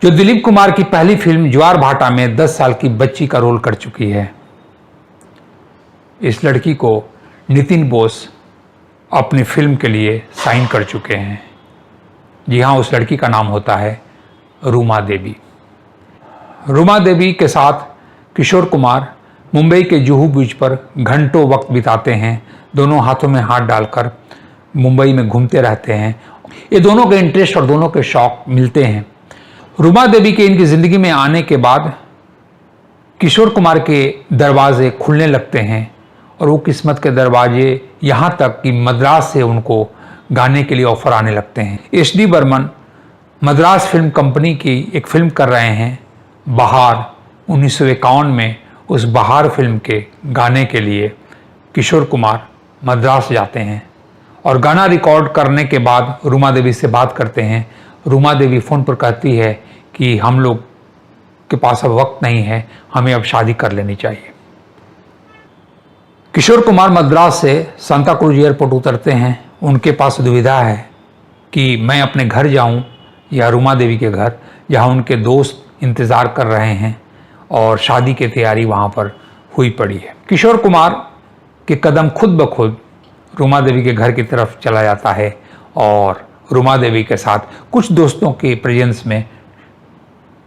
जो दिलीप कुमार की पहली फिल्म ज्वार भाटा में 10 साल की बच्ची का रोल कर चुकी है। इस लड़की को नितिन बोस अपनी फिल्म के लिए साइन कर चुके हैं। जी हाँ, उस लड़की का नाम होता है रूमा देवी। रूमा देवी के साथ किशोर कुमार मुंबई के जुहू बीच पर घंटों वक्त बिताते हैं। दोनों हाथों में हाथ डालकर मुंबई में घूमते रहते हैं। ये दोनों के इंटरेस्ट और दोनों के शौक मिलते हैं। रूमा देवी के इनकी ज़िंदगी में आने के बाद किशोर कुमार के दरवाजे खुलने लगते हैं और वो किस्मत के दरवाजे यहाँ तक कि मद्रास से उनको गाने के लिए ऑफर आने लगते हैं। H D. Burman Madras film company की एक फिल्म कर रहे हैं बहार। 1951 में उस बहार फिल्म के गाने के लिए किशोर कुमार मद्रास जाते हैं और गाना रिकॉर्ड करने के बाद रूमा देवी से बात करते हैं। रूमा देवी फ़ोन पर कहती है कि हम लोग के पास अब वक्त नहीं है, हमें अब शादी कर लेनी चाहिए। किशोर कुमार मद्रास से सांता क्रूज एयरपोर्ट उतरते हैं। उनके पास दुविधा है कि मैं अपने घर जाऊं या रूमा देवी के घर, जहां उनके दोस्त इंतज़ार कर रहे हैं और शादी की तैयारी वहां पर हुई पड़ी है। किशोर कुमार के कदम खुद ब खुद रूमा देवी के घर की तरफ चला जाता है और रूमा देवी के साथ कुछ दोस्तों के प्रेजेंस में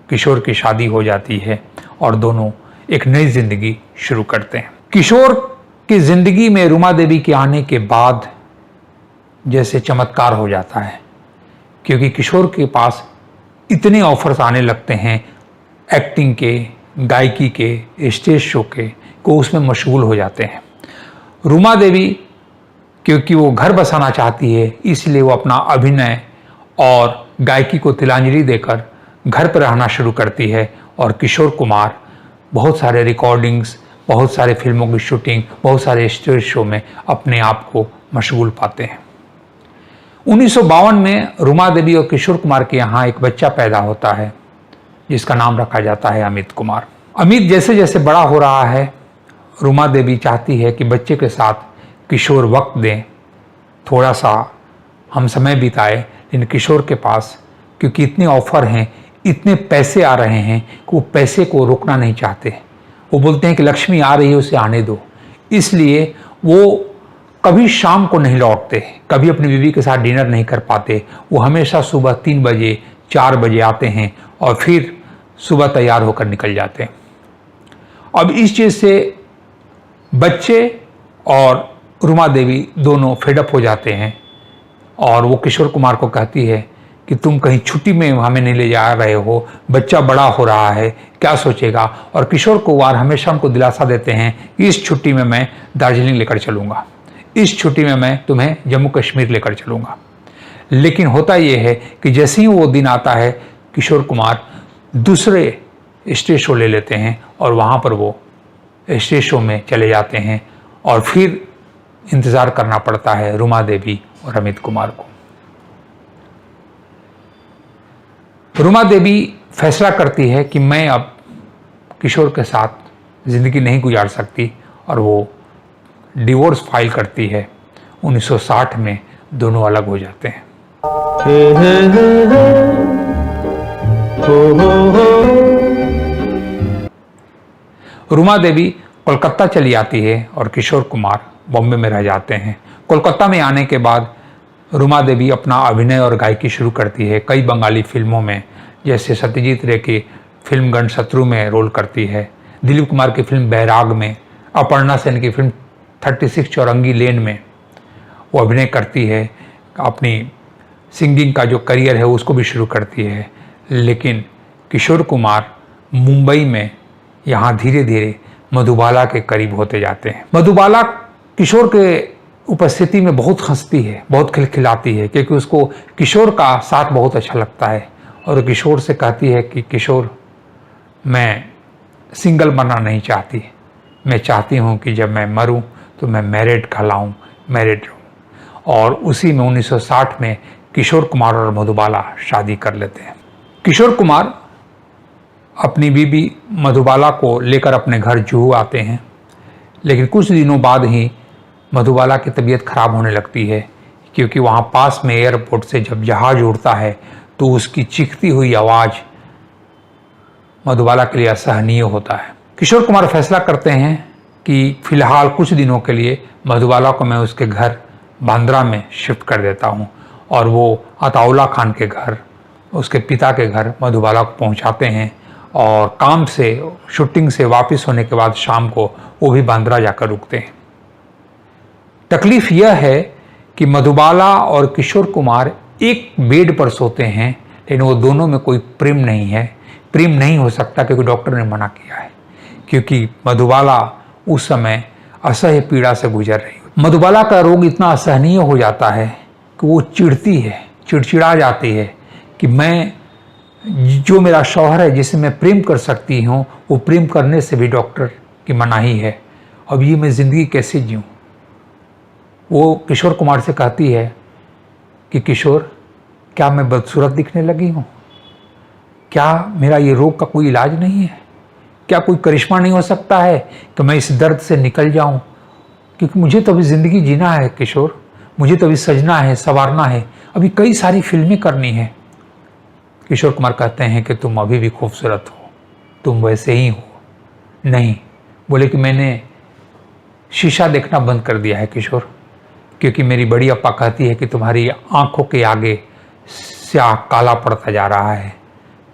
किशोर की शादी हो जाती है और दोनों एक नई जिंदगी शुरू करते हैं। किशोर की जिंदगी में रूमा देवी के आने के बाद जैसे चमत्कार हो जाता है, क्योंकि किशोर के पास इतने ऑफर्स आने लगते हैं एक्टिंग के, गायकी के, स्टेज शो के, को उसमें मशगूल हो जाते हैं। रूमा देवी क्योंकि वो घर बसाना चाहती है, इसलिए वो अपना अभिनय और गायकी को तिलांजलि देकर घर पर रहना शुरू करती है और किशोर कुमार बहुत सारे रिकॉर्डिंग्स, बहुत सारे फिल्मों की शूटिंग, बहुत सारे स्टेज शो में अपने आप को मशगूल पाते हैं। 1952 में रूमा देवी और किशोर कुमार के यहाँ एक बच्चा पैदा होता है जिसका नाम रखा जाता है अमित कुमार। अमित जैसे जैसे बड़ा हो रहा है, रूमा देवी चाहती है कि बच्चे के साथ किशोर वक्त दें, थोड़ा सा हम समय बिताए। लेकिन किशोर के पास क्योंकि इतने ऑफर हैं, इतने पैसे आ रहे हैं कि वो पैसे को रोकना नहीं चाहते। वो बोलते हैं कि लक्ष्मी आ रही है, उसे आने दो। इसलिए वो कभी शाम को नहीं लौटते, कभी अपनी बीवी के साथ डिनर नहीं कर पाते। वो हमेशा सुबह 3 बजे 4 बजे आते हैं और फिर सुबह तैयार होकर निकल जाते हैं। अब इस चीज़ से बच्चे और रूमा देवी दोनों फेडअप हो जाते हैं और वो किशोर कुमार को कहती है कि तुम कहीं छुट्टी में हमें नहीं ले जा रहे हो, बच्चा बड़ा हो रहा है, क्या सोचेगा। और किशोर कुमार हमेशा उनको दिलासा देते हैं कि इस छुट्टी में मैं दार्जिलिंग लेकर चलूँगा, इस छुट्टी में मैं तुम्हें जम्मू कश्मीर लेकर चलूँगा। लेकिन होता ये है कि जैसे ही वो दिन आता है, किशोर कुमार दूसरे स्टेज शो ले लेते हैं और वहाँ पर वो स्टेज शो में चले जाते हैं और फिर इंतज़ार करना पड़ता है रूमा देवी और अमित कुमार को। रूमा देवी फैसला करती है कि मैं अब किशोर के साथ ज़िंदगी नहीं गुजार सकती और वो डिवोर्स फाइल करती है। 1960 में दोनों अलग हो जाते हैं। रूमा देवी कोलकाता चली आती है और किशोर कुमार बॉम्बे में रह जाते हैं। कोलकाता में आने के बाद रूमा देवी अपना अभिनय और गायकी शुरू करती है। कई बंगाली फिल्मों में, जैसे सत्यजीत रे की फिल्म गणशत्रु में रोल करती है, दिलीप कुमार की फिल्म बैराग में, अपर्णा सेन की फिल्म 36 चौरंगी लेन में वो अभिनय करती है। अपनी सिंगिंग का जो करियर है उसको भी शुरू करती है। लेकिन किशोर कुमार मुंबई में यहाँ धीरे धीरे मधुबाला के करीब होते जाते हैं। मधुबाला किशोर के उपस्थिति में बहुत हंसती है, बहुत खिलखिलाती है, क्योंकि उसको किशोर का साथ बहुत अच्छा लगता है और किशोर से कहती है कि किशोर, मैं सिंगल मरना नहीं चाहती, मैं चाहती हूँ कि जब मैं मरूँ तो मैं मैरिड कहलाऊँ, मैरिड रहूँ। और उसी में 1960 में किशोर कुमार और मधुबाला शादी कर लेते हैं। किशोर कुमार अपनी बीबी मधुबाला को लेकर अपने घर जुहू आते हैं, लेकिन कुछ दिनों बाद ही मधुबाला की तबीयत खराब होने लगती है, क्योंकि वहाँ पास में एयरपोर्ट से जब जहाज़ उड़ता है तो उसकी चीखती हुई आवाज़ मधुबाला के लिए असहनीय होता है। किशोर कुमार फैसला करते हैं कि फिलहाल कुछ दिनों के लिए मधुबाला को मैं उसके घर बांद्रा में शिफ्ट कर देता हूँ और वो अताउल्ला खान के घर, उसके पिता के घर मधुबाला को पहुँचाते हैं और काम से, शूटिंग से वापस होने के बाद शाम को वो भी बांद्रा जाकर रुकते हैं। तकलीफ यह है कि मधुबाला और किशोर कुमार एक बेड पर सोते हैं, लेकिन वो दोनों में कोई प्रेम नहीं है। प्रेम नहीं हो सकता क्योंकि डॉक्टर ने मना किया है, क्योंकि मधुबाला उस समय असह्य पीड़ा से गुजर रही है। मधुबाला का रोग इतना असहनीय हो जाता है कि वो चिढ़ती है, चिड़चिड़ा जाती है कि मैं, जो मेरा शौहर है जिसे मैं प्रेम कर सकती हूँ, वो प्रेम करने से भी डॉक्टर की मनाही है। अब ये मैं ज़िंदगी कैसे जीऊँ। वो किशोर कुमार से कहती है कि किशोर, क्या मैं बदसूरत दिखने लगी हूँ? क्या मेरा ये रोग का कोई इलाज नहीं है? क्या कोई करिश्मा नहीं हो सकता है कि मैं इस दर्द से निकल जाऊँ? क्योंकि मुझे तो अभी ज़िंदगी जीना है किशोर, मुझे तो अभी सजना है, संवारना है, अभी कई सारी फिल्में करनी है। किशोर कुमार कहते हैं कि तुम अभी भी खूबसूरत हो, तुम वैसे ही हो। नहीं, बोले कि मैंने शीशा देखना बंद कर दिया है किशोर, क्योंकि मेरी बड़ी अप्पा कहती है कि तुम्हारी आंखों के आगे स्याह काला पड़ता जा रहा है,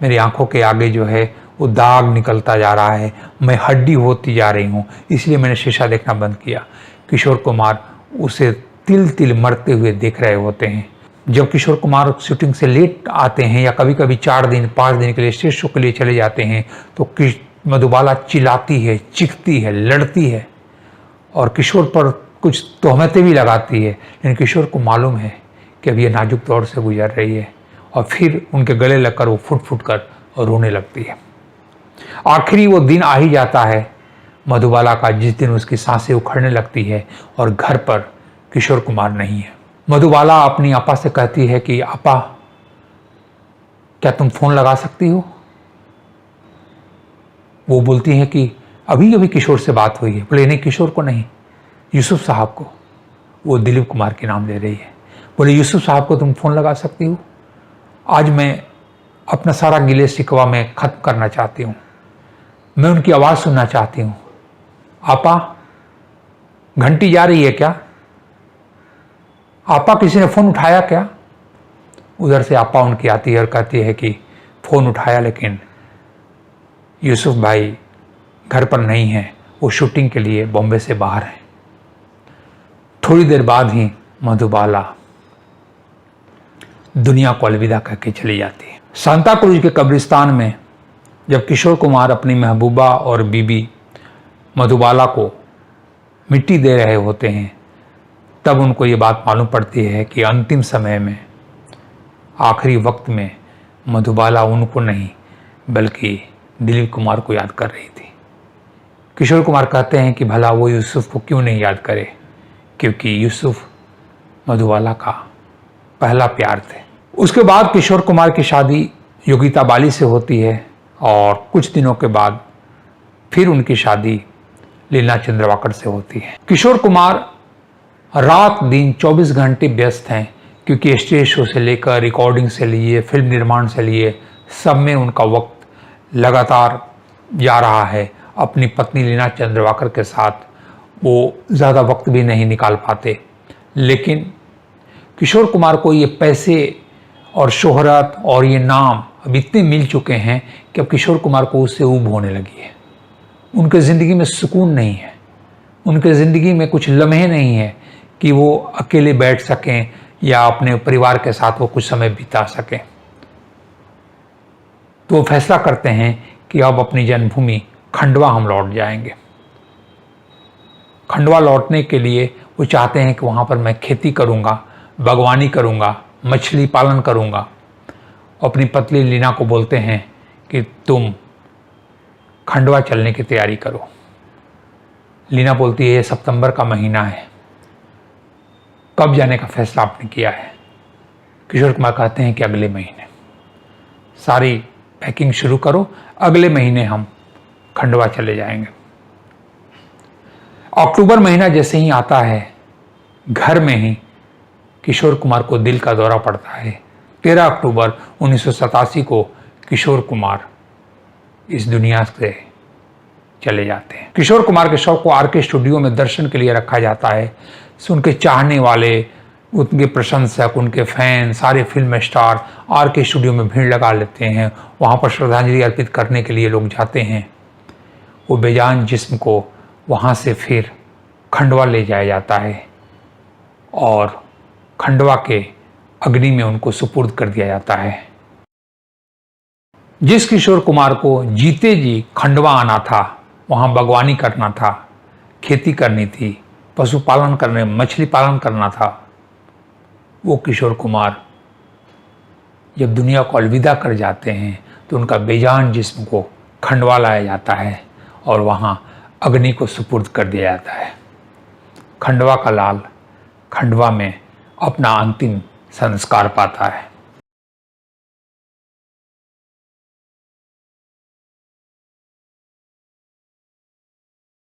मेरी आंखों के आगे जो है वो दाग निकलता जा रहा है, मैं हड्डी होती जा रही हूँ, इसलिए मैंने शीशा देखना बंद किया। किशोर कुमार उसे तिल तिल मरते हुए देख रहे होते हैं। जब किशोर कुमार शूटिंग से लेट आते हैं या कभी कभी 4 दिन 5 दिन के लिए स्टेज शो के लिए चले जाते हैं तो मधुबाला चिल्लाती है, चीखती है, लड़ती है और किशोर पर कुछ तोहमतें भी लगाती है, लेकिन किशोर को मालूम है कि अब ये नाजुक दौर से गुजर रही है और फिर उनके गले लगकर वो फुट फुट कर और रोने लगती है। आखिरी वो दिन आ ही जाता है मधुबाला का, जिस दिन उसकी सांसें उखड़ने लगती है और घर पर किशोर कुमार नहीं है। मधुबाला अपनी आपा से कहती है कि आपा, क्या तुम फ़ोन लगा सकती हो? वो बोलती हैं कि अभी अभी किशोर से बात हुई है। बोले नहीं, किशोर को नहीं, यूसुफ साहब को। वो दिलीप कुमार के नाम ले रही है। बोले यूसुफ साहब को तुम फ़ोन लगा सकती हो? आज मैं अपना सारा गिले शिकवा में ख़त्म करना चाहती हूँ, मैं उनकी आवाज़ सुनना चाहती हूँ। आपा, घंटी जा रही है क्या? आपा, किसी ने फ़ोन उठाया क्या? उधर से आपा उनकी आती है और कहती है कि फ़ोन उठाया, लेकिन यूसुफ भाई घर पर नहीं है, वो शूटिंग के लिए बॉम्बे से बाहर हैं। थोड़ी देर बाद ही मधुबाला दुनिया को अलविदा करके चली जाती है। सांता क्रूज के कब्रिस्तान में जब किशोर कुमार अपनी महबूबा और बीबी मधुबाला को मिट्टी दे रहे होते हैं, तब उनको ये बात मालूम पड़ती है कि अंतिम समय में, आखिरी वक्त में मधुबाला उनको नहीं बल्कि दिलीप कुमार को याद कर रही थी। किशोर कुमार कहते हैं कि भला वो यूसुफ को क्यों नहीं याद करे, क्योंकि यूसुफ मधुबाला का पहला प्यार थे। उसके बाद किशोर कुमार की शादी योगिता बाली से होती है और कुछ दिनों के बाद फिर उनकी शादी लीला चंद्रवाकर से होती है। किशोर कुमार रात दिन 24 घंटे व्यस्त हैं, क्योंकि स्टेज शो से लेकर रिकॉर्डिंग से लिए फिल्म निर्माण से लिए सब में उनका वक्त लगातार जा रहा है। अपनी पत्नी लीला चंद्रवाकर के साथ वो ज़्यादा वक्त भी नहीं निकाल पाते, लेकिन किशोर कुमार को ये पैसे और शोहरत और ये नाम अब इतने मिल चुके हैं कि अब किशोर कुमार को उससे ऊब होने लगी है। उनके ज़िंदगी में सुकून नहीं है, उनके ज़िंदगी में कुछ लम्हे नहीं है कि वो अकेले बैठ सकें या अपने परिवार के साथ वो कुछ समय बिता सकें। तो वो फैसला करते हैं कि अब अपनी जन्मभूमि खंडवा हम लौट जाएंगे। खंडवा लौटने के लिए वो चाहते हैं कि वहाँ पर मैं खेती करूँगा, बागवानी करूँगा, मछली पालन करूँगा। अपनी पत्नी लीना को बोलते हैं कि तुम खंडवा चलने की तैयारी करो। लीना बोलती है ये सितंबर का महीना है, कब जाने का फैसला आपने किया है? किशोर कुमार कहते हैं कि अगले महीने। सारी पैकिंग शुरू करो, अगले महीने हम खंडवा चले जाएंगे। अक्टूबर महीना जैसे ही आता है, घर में ही किशोर कुमार को दिल का दौरा पड़ता है। 13 अक्टूबर 1987 को किशोर कुमार इस दुनिया से चले जाते हैं। किशोर कुमार के शव को आरके स्टूडियो में दर्शन के लिए रखा जाता है। उनके चाहने वाले, उनके प्रशंसक, उनके फैन, सारे फिल्म स्टार आरके स्टूडियो में भीड़ लगा लेते हैं। वहाँ पर श्रद्धांजलि अर्पित करने के लिए लोग जाते हैं। वो बेजान जिस्म को वहाँ से फिर खंडवा ले जाया जाता है और खंडवा के अग्नि में उनको सुपुर्द कर दिया जाता है। जिस किशोर कुमार को जीते जी खंडवा आना था, वहाँ बागवानी करना था, खेती करनी थी, पशुपालन करने, मछली पालन करना था, वो किशोर कुमार जब दुनिया को अलविदा कर जाते हैं तो उनका बेजान जिस्म को खंडवा लाया जाता है और वहाँ अग्नि को सुपुर्द कर दिया जाता है। खंडवा का लाल खंडवा में अपना अंतिम संस्कार पाता है।